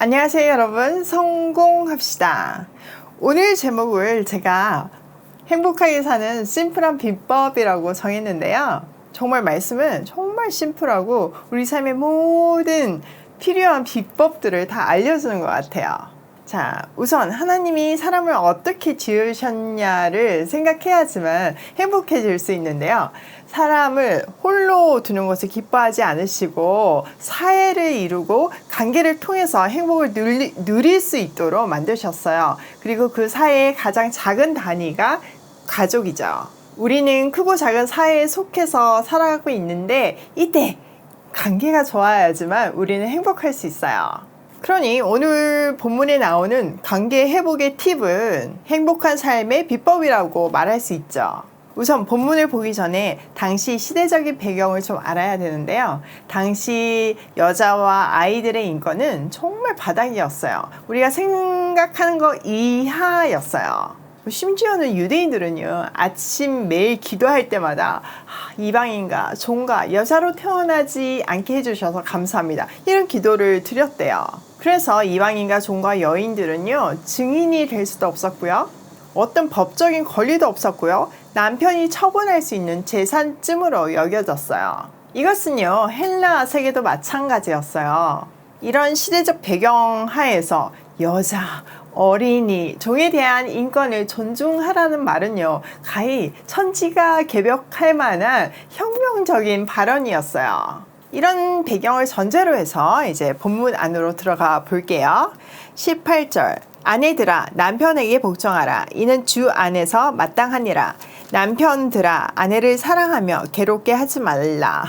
안녕하세요 여러분, 성공합시다. 오늘 제목을 제가 행복하게 사는 심플한 비법이라고 정했는데요. 정말 말씀은 정말 심플하고 우리 삶의 모든 필요한 비법들을 다 알려주는 것 같아요. 자, 우선 하나님이 사람을 어떻게 지으셨냐를 생각해야지만 행복해질 수 있는데요. 사람을 홀로 두는 것을 기뻐하지 않으시고 사회를 이루고 관계를 통해서 행복을 누릴 수 있도록 만드셨어요. 그리고 그 사회의 가장 작은 단위가 가족이죠. 우리는 크고 작은 사회에 속해서 살아가고 있는데 이때 관계가 좋아야지만 우리는 행복할 수 있어요. 그러니 오늘 본문에 나오는 관계 회복의 팁은 행복한 삶의 비법이라고 말할 수 있죠. 우선 본문을 보기 전에 당시 시대적인 배경을 좀 알아야 되는데요. 당시 여자와 아이들의 인권은 정말 바닥이었어요. 우리가 생각하는 거 이하였어요. 심지어는 유대인들은요, 아침 매일 기도할 때마다 이방인과 종과 여자로 태어나지 않게 해주셔서 감사합니다, 이런 기도를 드렸대요. 그래서 이방인과 종과 여인들은요, 증인이 될 수도 없었고요, 어떤 법적인 권리도 없었고요, 남편이 처분할 수 있는 재산쯤으로 여겨졌어요. 이것은요, 헬라 세계도 마찬가지였어요. 이런 시대적 배경 하에서 여자, 어린이, 종에 대한 인권을 존중하라는 말은요, 가히 천지가 개벽할 만한 혁명적인 발언이었어요. 이런 배경을 전제로 해서 이제 본문 안으로 들어가 볼게요. 18절. 아내들아 남편에게 복종하라. 이는 주 안에서 마땅하니라. 남편들아 아내를 사랑하며 괴롭게 하지 말라.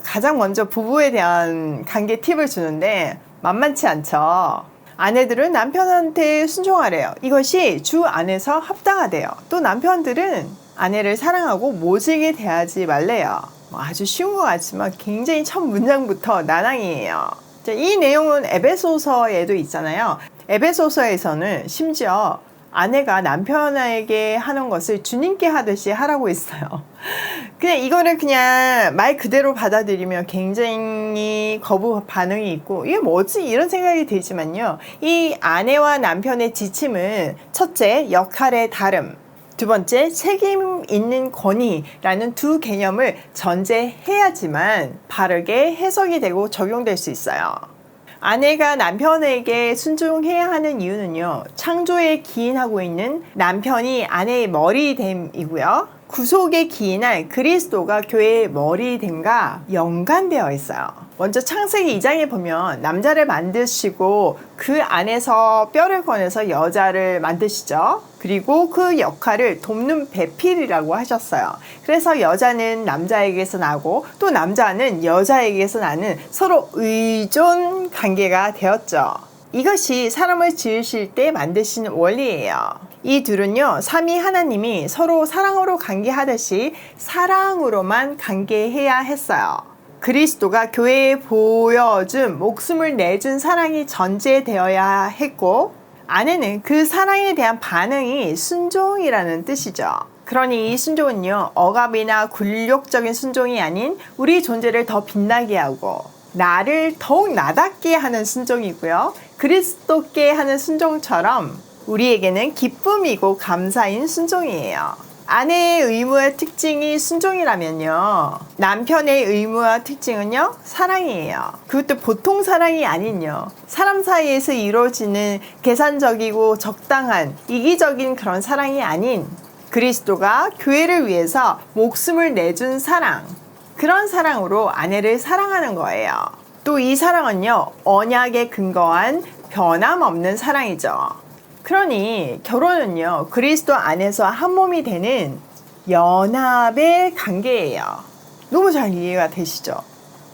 가장 먼저 부부에 대한 관계 팁을 주는데 만만치 않죠. 아내들은 남편한테 순종하래요. 이것이 주 안에서 합당하대요. 또 남편들은 아내를 사랑하고 모질게 대하지 말래요. 아주 쉬운 것 같지만 굉장히 첫 문장부터 난항이에요. 이 내용은 에베소서에도 있잖아요. 에베소서에서는 심지어 아내가 남편에게 하는 것을 주님께 하듯이 하라고 했어요. 그냥 이거를 그냥 말 그대로 받아들이면 굉장히 거부 반응이 있고 이게 뭐지? 이런 생각이 들지만요. 이 아내와 남편의 지침은 첫째, 역할의 다름, 두 번째, 책임 있는 권위라는 두 개념을 전제해야지만 바르게 해석이 되고 적용될 수 있어요. 아내가 남편에게 순종해야 하는 이유는요, 창조에 기인하고 있는 남편이 아내의 머리됨이고요, 구속에 기인한 그리스도가 교회의 머리됨과 연관되어 있어요. 먼저 창세기 2장에 보면 남자를 만드시고 그 안에서 뼈를 꺼내서 여자를 만드시죠. 그리고 그 역할을 돕는 배필이라고 하셨어요. 그래서 여자는 남자에게서 나고 또 남자는 여자에게서 나는 서로 의존 관계가 되었죠. 이것이 사람을 지으실 때 만드신 원리예요. 이 둘은요, 삼위 하나님이 서로 사랑으로 관계하듯이 사랑으로만 관계해야 했어요. 그리스도가 교회에 보여준 목숨을 내준 사랑이 전제되어야 했고, 아내는 그 사랑에 대한 반응이 순종이라는 뜻이죠. 그러니 이 순종은요, 억압이나 굴욕적인 순종이 아닌 우리 존재를 더 빛나게 하고 나를 더욱 나답게 하는 순종이고요, 그리스도께 하는 순종처럼 우리에게는 기쁨이고 감사인 순종이에요. 아내의 의무와 특징이 순종이라면요, 남편의 의무와 특징은요, 사랑이에요. 그것도 보통 사랑이 아닌요, 사람 사이에서 이루어지는 계산적이고 적당한 이기적인 그런 사랑이 아닌 그리스도가 교회를 위해서 목숨을 내준 사랑, 그런 사랑으로 아내를 사랑하는 거예요. 또 이 사랑은요, 언약에 근거한 변함없는 사랑이죠. 그러니 결혼은요, 그리스도 안에서 한 몸이 되는 연합의 관계예요. 너무 잘 이해가 되시죠?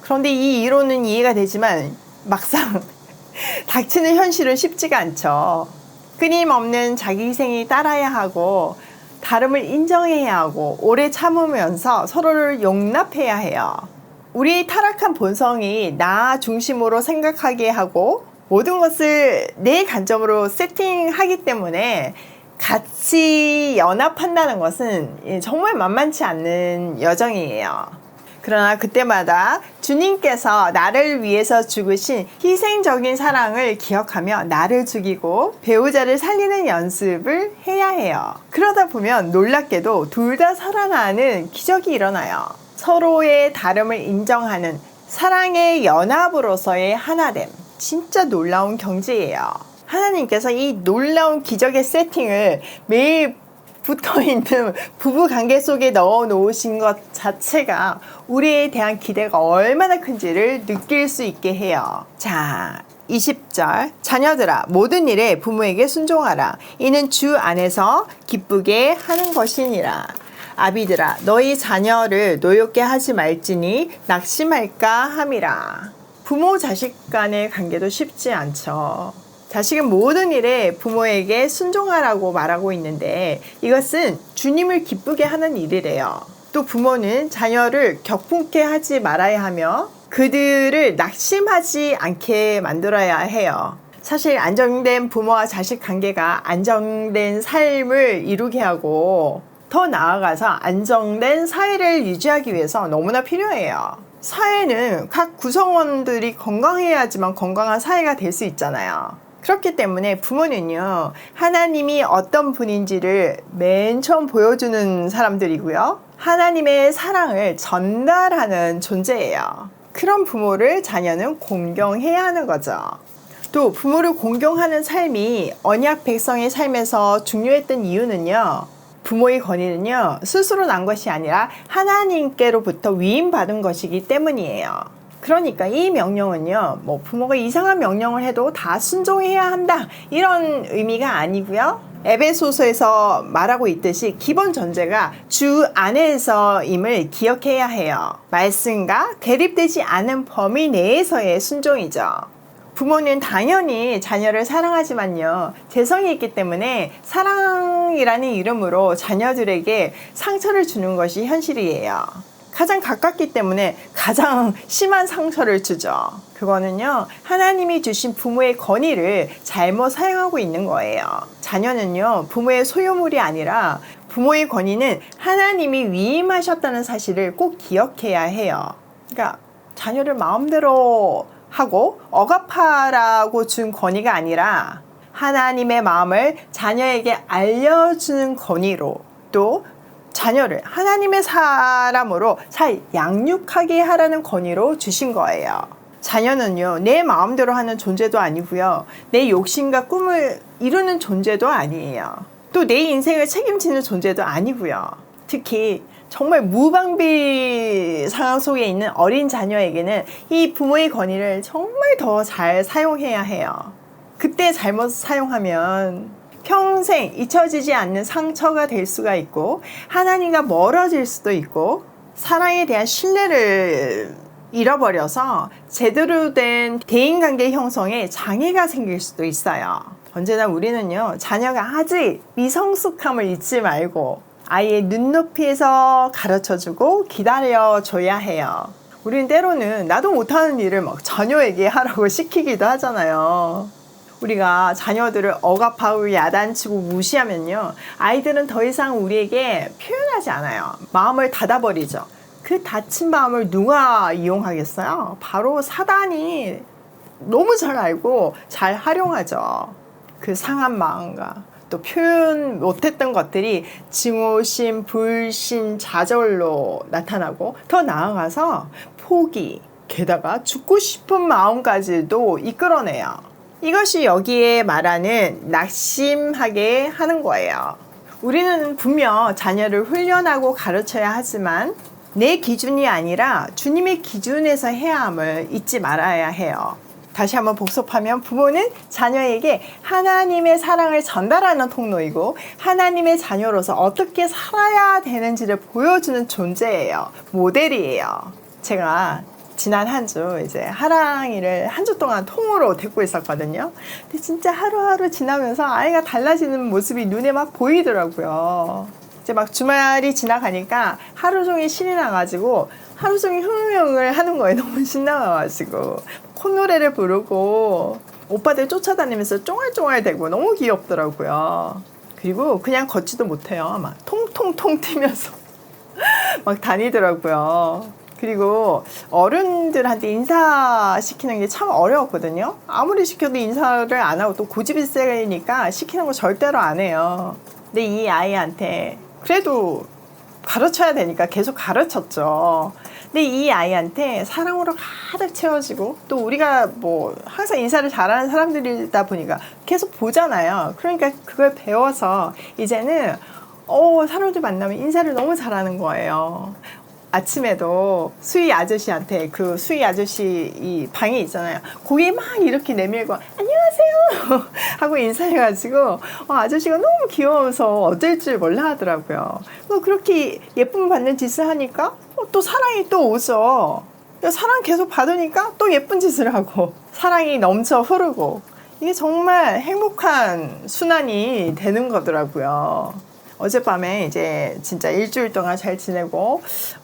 그런데 이 이론은 이해가 되지만 막상 닥치는 현실은 쉽지가 않죠. 끊임없는 자기 희생이 따라야 하고 다름을 인정해야 하고 오래 참으면서 서로를 용납해야 해요. 우리 타락한 본성이 나 중심으로 생각하게 하고 모든 것을 내 관점으로 세팅하기 때문에 같이 연합한다는 것은 정말 만만치 않은 여정이에요. 그러나 그때마다 주님께서 나를 위해서 죽으신 희생적인 사랑을 기억하며 나를 죽이고 배우자를 살리는 연습을 해야 해요. 그러다 보면 놀랍게도 둘 다 살아나는 기적이 일어나요. 서로의 다름을 인정하는 사랑의 연합으로서의 하나됨. 진짜 놀라운 경지예요. 하나님께서 이 놀라운 기적의 세팅을 매일 붙어있는 부부관계 속에 넣어 놓으신 것 자체가 우리에 대한 기대가 얼마나 큰지를 느낄 수 있게 해요. 자, 20절 자녀들아 모든 일에 부모에게 순종하라. 이는 주 안에서 기쁘게 하는 것이니라. 아비들아 너희 자녀를 노엽게 하지 말지니 낙심할까 함이라. 부모 자식 간의 관계도 쉽지 않죠. 자식은 모든 일에 부모에게 순종하라고 말하고 있는데 이것은 주님을 기쁘게 하는 일이래요. 또 부모는 자녀를 격분케 하지 말아야 하며 그들을 낙심하지 않게 만들어야 해요. 사실 안정된 부모와 자식 관계가 안정된 삶을 이루게 하고 더 나아가서 안정된 사회를 유지하기 위해서 너무나 필요해요. 사회는 각 구성원들이 건강해야지만 건강한 사회가 될 수 있잖아요. 그렇기 때문에 부모는요, 하나님이 어떤 분인지를 맨 처음 보여주는 사람들이고요. 하나님의 사랑을 전달하는 존재예요. 그런 부모를 자녀는 공경해야 하는 거죠. 또 부모를 공경하는 삶이 언약 백성의 삶에서 중요했던 이유는요. 부모의 권위는요. 스스로 난 것이 아니라 하나님께로부터 위임받은 것이기 때문이에요. 그러니까 이 명령은요, 뭐 부모가 이상한 명령을 해도 다 순종해야 한다 이런 의미가 아니고요. 에베소서에서 말하고 있듯이 기본 전제가 주 안에서임을 기억해야 해요. 말씀과 대립되지 않은 범위 내에서의 순종이죠. 부모는 당연히 자녀를 사랑하지만요, 재성이 있기 때문에 사랑이라는 이름으로 자녀들에게 상처를 주는 것이 현실이에요. 가장 가깝기 때문에 가장 심한 상처를 주죠. 그거는요, 하나님이 주신 부모의 권위를 잘못 사용하고 있는 거예요. 자녀는요, 부모의 소유물이 아니라 부모의 권위는 하나님이 위임하셨다는 사실을 꼭 기억해야 해요. 그러니까 자녀를 마음대로 하고 억압하라고 준 권위가 아니라 하나님의 마음을 자녀에게 알려주는 권위로, 또 자녀를 하나님의 사람으로 잘 양육하게 하라는 권위로 주신 거예요. 자녀는요, 내 마음대로 하는 존재도 아니고요, 내 욕심과 꿈을 이루는 존재도 아니에요. 또 내 인생을 책임지는 존재도 아니고요. 특히 정말 무방비 상황 속에 있는 어린 자녀에게는 이 부모의 권위를 정말 더 잘 사용해야 해요. 그때 잘못 사용하면 평생 잊혀지지 않는 상처가 될 수가 있고 하나님과 멀어질 수도 있고 사랑에 대한 신뢰를 잃어버려서 제대로 된 대인관계 형성에 장애가 생길 수도 있어요. 언제나 우리는요, 자녀가 아직 미성숙함을 잊지 말고 아이의 눈높이에서 가르쳐주고 기다려줘야 해요. 우리는 때로는 나도 못하는 일을 막 자녀에게 하라고 시키기도 하잖아요. 우리가 자녀들을 억압하고 야단치고 무시하면요, 아이들은 더 이상 우리에게 표현하지 않아요. 마음을 닫아버리죠. 그 닫힌 마음을 누가 이용하겠어요? 바로 사단이 너무 잘 알고 잘 활용하죠. 그 상한 마음과 또 표현 못했던 것들이 증오심, 불신, 좌절로 나타나고 더 나아가서 포기, 게다가 죽고 싶은 마음까지도 이끌어내요. 이것이 여기에 말하는 낙심하게 하는 거예요. 우리는 분명 자녀를 훈련하고 가르쳐야 하지만 내 기준이 아니라 주님의 기준에서 해야 함을 잊지 말아야 해요. 다시 한번 복습하면 부모는 자녀에게 하나님의 사랑을 전달하는 통로이고 하나님의 자녀로서 어떻게 살아야 되는지를 보여주는 존재예요. 모델이에요. 제가 지난 한 주 이제 하랑이를 한 주 동안 통으로 데리고 있었거든요. 근데 진짜 하루하루 지나면서 아이가 달라지는 모습이 눈에 막 보이더라고요. 이제 막 주말이 지나가니까 하루 종일 신이 나가지고 하루 종일 흥흥을 하는 거예요. 너무 신나가지고 콧노래를 부르고 오빠들 쫓아다니면서 쫑알쫑알대고 너무 귀엽더라고요. 그리고 그냥 걷지도 못해요. 막 통통통 튀면서 막 다니더라고요. 그리고 어른들한테 인사시키는 게 참 어려웠거든요. 아무리 시켜도 인사를 안 하고 또 고집이 세니까 시키는 거 절대로 안 해요. 근데 이 아이한테 그래도 가르쳐야 되니까 계속 가르쳤죠. 근데 이 아이한테 사랑으로 가득 채워지고 또 우리가 뭐 항상 인사를 잘하는 사람들이다 보니까 계속 보잖아요. 그러니까 그걸 배워서 이제는 사람들 만나면 인사를 너무 잘하는 거예요. 아침에도 수희 아저씨한테 그 수희 아저씨 이 방에 있잖아요. 고개 막 이렇게 내밀고 안녕하세요 하고 인사해가지고 아저씨가 너무 귀여워서 어쩔 줄 몰라 하더라고요. 그렇게 예쁨 받는 짓을 하니까 또 사랑이 또 오죠. 사랑 계속 받으니까 또 예쁜 짓을 하고 사랑이 넘쳐 흐르고 이게 정말 행복한 순환이 되는 거더라고요. 어젯밤에 이제 진짜 일주일 동안 잘 지내고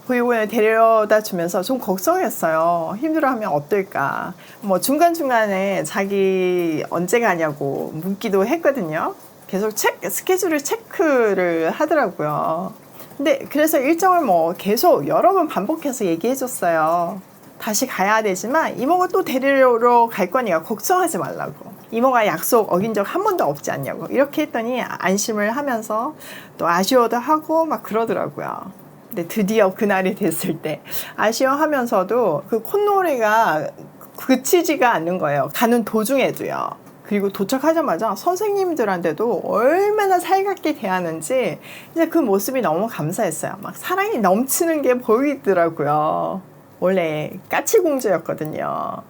보육원에 데려다 주면서 좀 걱정했어요. 힘들어하면 어떨까. 뭐 중간중간에 자기 언제 가냐고 묻기도 했거든요. 계속 스케줄을 체크를 하더라고요. 근데 그래서 일정을 뭐 계속 여러 번 반복해서 얘기해 줬어요. 다시 가야 되지만 이모가 또 데리러 갈 거니까 걱정하지 말라고. 이모가 약속 어긴 적 한 번도 없지 않냐고 이렇게 했더니 안심을 하면서 또 아쉬워도 하고 막 그러더라고요. 근데 드디어 그날이 됐을 때 아쉬워하면서도 그 콧노래가 그치지가 않는 거예요. 가는 도중에도요. 그리고 도착하자마자 선생님들한테도 얼마나 살갑게 대하는지 이제 그 모습이 너무 감사했어요. 막 사랑이 넘치는 게 보이더라고요. 원래 까치공주였거든요.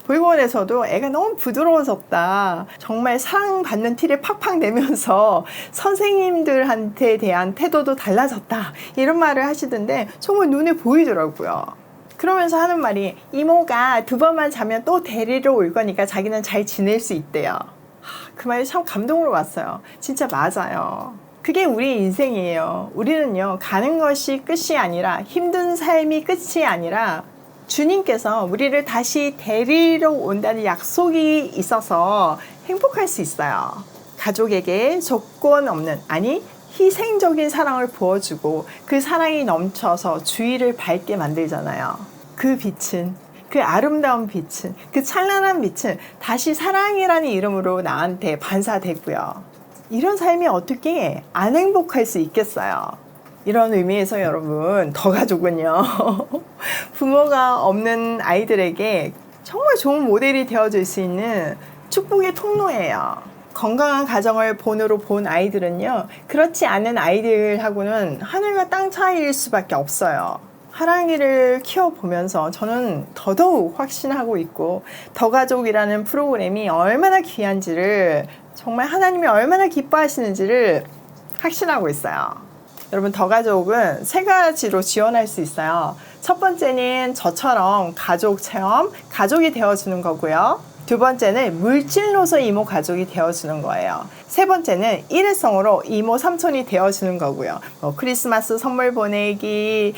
보육원에서도 애가 너무 부드러워졌다. 정말 사랑받는 티를 팍팍 내면서 선생님들한테 대한 태도도 달라졌다. 이런 말을 하시던데 정말 눈에 보이더라고요. 그러면서 하는 말이 이모가 2번만 자면 또 데리러 올 거니까 자기는 잘 지낼 수 있대요. 그 말이 참 감동으로 왔어요. 진짜 맞아요. 그게 우리 인생이에요. 우리는요, 가는 것이 끝이 아니라 힘든 삶이 끝이 아니라 주님께서 우리를 다시 데리러 온다는 약속이 있어서 행복할 수 있어요. 가족에게 조건 없는, 아니 희생적인 사랑을 부어주고 그 사랑이 넘쳐서 주위를 밝게 만들잖아요. 그 빛은, 그 아름다운 빛은, 그 찬란한 빛은 다시 사랑이라는 이름으로 나한테 반사되고요. 이런 삶이 어떻게 안 행복할 수 있겠어요? 이런 의미에서 여러분, 더 가족은요, 부모가 없는 아이들에게 정말 좋은 모델이 되어줄 수 있는 축복의 통로예요. 건강한 가정을 본으로 본 아이들은요, 그렇지 않은 아이들하고는 하늘과 땅 차이일 수밖에 없어요. 하랑이를 키워보면서 저는 더더욱 확신하고 있고, 더 가족이라는 프로그램이 얼마나 귀한지를, 정말 하나님이 얼마나 기뻐하시는지를 확신하고 있어요. 여러분, 더 가족은 3가지로 지원할 수 있어요. 첫 번째는 저처럼 가족 체험, 가족이 되어주는 거고요. 2번째는 물질로서 이모 가족이 되어주는 거예요. 3번째는 일회성으로 이모 삼촌이 되어주는 거고요. 크리스마스 선물 보내기,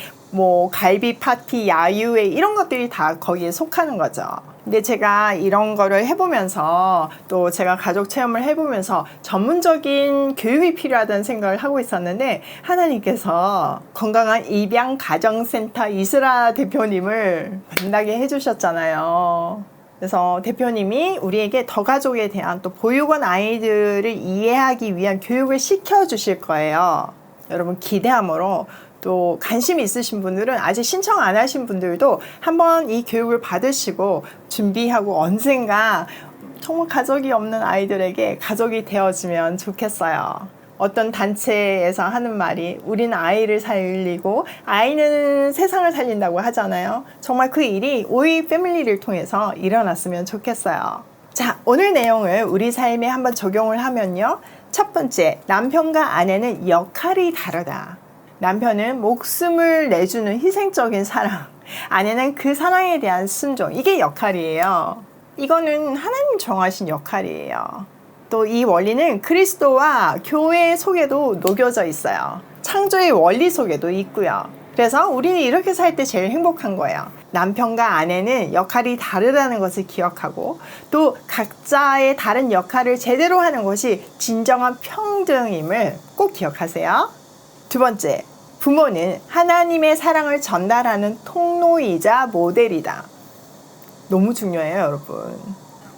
갈비 파티, 야유회 이런 것들이 다 거기에 속하는 거죠. 근데 제가 이런 거를 해보면서 또 제가 가족 체험을 해보면서 전문적인 교육이 필요하다는 생각을 하고 있었는데 하나님께서 건강한 입양가정센터 이스라 대표님을 만나게 해주셨잖아요. 그래서 대표님이 우리에게 더 가족에 대한 또 보육원 아이들을 이해하기 위한 교육을 시켜주실 거예요. 여러분 기대함으로 또 관심 있으신 분들은 아직 신청 안 하신 분들도 한번 이 교육을 받으시고 준비하고 언젠가 정말 가족이 없는 아이들에게 가족이 되어주면 좋겠어요. 어떤 단체에서 하는 말이 우리는 아이를 살리고 아이는 세상을 살린다고 하잖아요. 정말 그 일이 오이 패밀리를 통해서 일어났으면 좋겠어요. 자, 오늘 내용을 우리 삶에 한번 적용을 하면요. 첫 번째, 남편과 아내는 역할이 다르다. 남편은 목숨을 내주는 희생적인 사랑, 아내는 그 사랑에 대한 순종, 이게 역할이에요. 이거는 하나님 정하신 역할이에요. 또 이 원리는 그리스도와 교회 속에도 녹여져 있어요. 창조의 원리 속에도 있고요. 그래서 우리는 이렇게 살 때 제일 행복한 거예요. 남편과 아내는 역할이 다르다는 것을 기억하고 또 각자의 다른 역할을 제대로 하는 것이 진정한 평등임을 꼭 기억하세요. 2번째, 부모는 하나님의 사랑을 전달하는 통로이자 모델이다. 너무 중요해요, 여러분.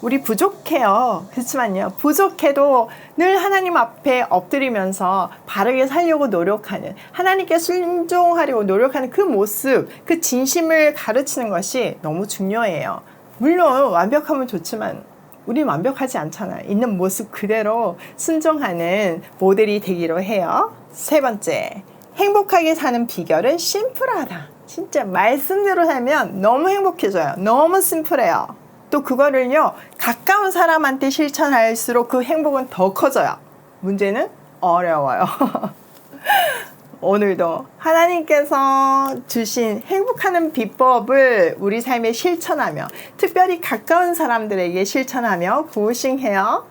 우리 부족해요. 그렇지만요, 부족해도 늘 하나님 앞에 엎드리면서 바르게 살려고 노력하는, 하나님께 순종하려고 노력하는 그 모습, 그 진심을 가르치는 것이 너무 중요해요. 물론 완벽하면 좋지만 우린 완벽하지 않잖아요. 있는 모습 그대로 순종하는 모델이 되기로 해요. 세 번째, 행복하게 사는 비결은 심플하다. 진짜 말씀대로 살면 너무 행복해져요. 너무 심플해요. 또 그거를요, 가까운 사람한테 실천할수록 그 행복은 더 커져요. 문제는 어려워요. 오늘도 하나님께서 주신 행복하는 비법을 우리 삶에 실천하며, 특별히 가까운 사람들에게 실천하며 고싱해요.